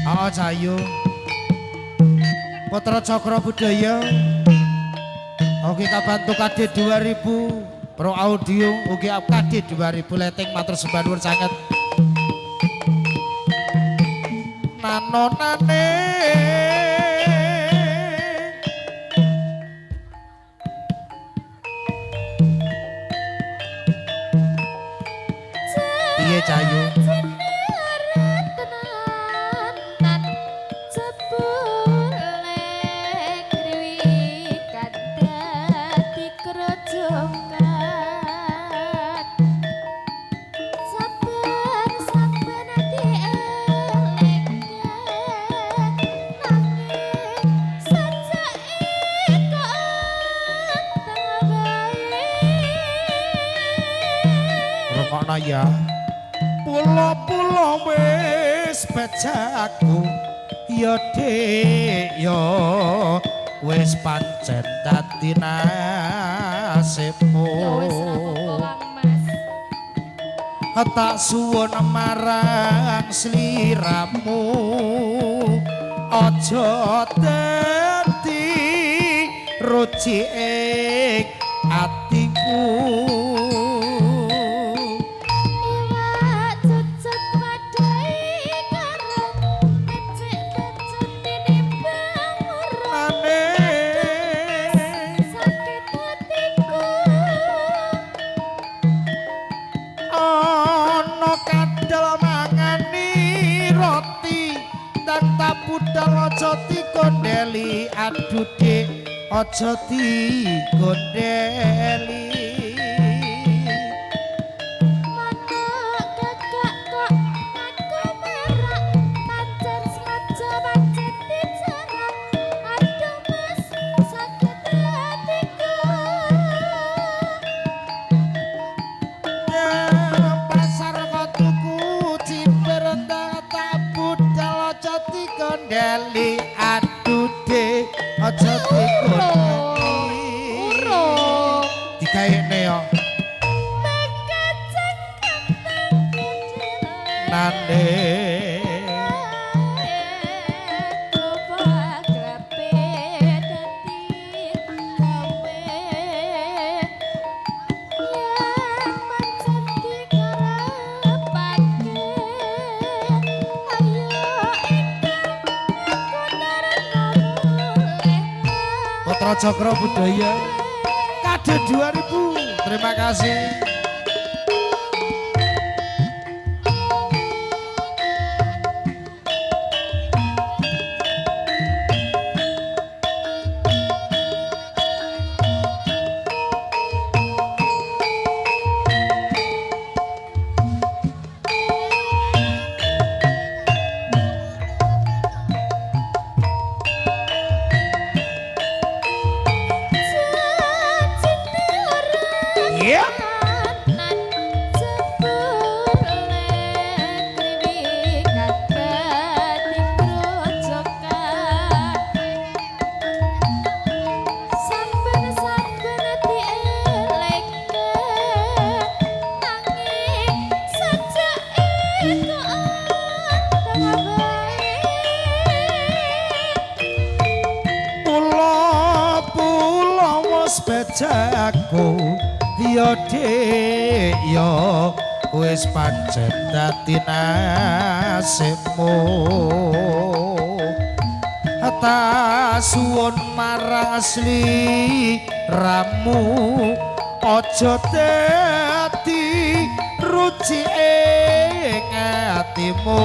Oh Cahayu Putra Cakra Budaya Oke kabantu KD 2000 Pro Audio Oke KD 2000 Leteng matur sembah nuwun sanget Nanonane Piye Cahayu Rungokno ya pulo-pulo wis bejaku ya Dik ya wis pancen dadi nasibmu Ya wis Mas. Tak suwun marang sliramu aja dadi ruci ing atiku budal aja dikondeli aduh Dik aja dikondeli Deli aduh Dik aja dikondeli dikaene yo nande Putra Cakra Budaya KD 2000 terima kasih bejaku ya Dik ya wis pancen dadi nasibmu ta suwun marang sliramu aja dadi ruci ing atimu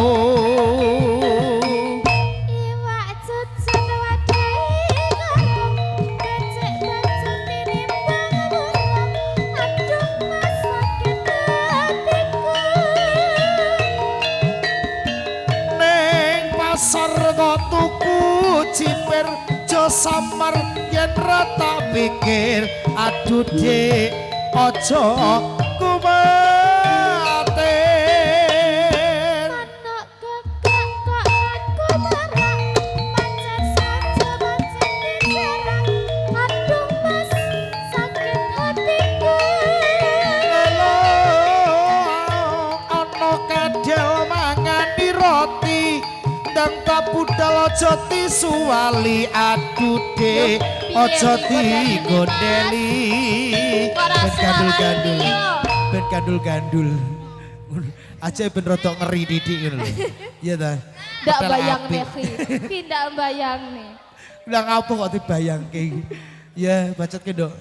tuku cipir jo samar yen ra tak pikir aduh Dik aja kuwatir anak gagak kok aku marah pancen saja pancen diserang aduh Mas sakit hatiku lelo ana kadel mangani roti kang kapudal aja disuwali adude aja digondeli ben gandul-gandul ben gandul-gandul aja ben rodok ngeri didik ngono lho iya ta Ndak bayang nih, Ki ndak bayang nih. udah ngapa kok dibayangke ya bacot ke dok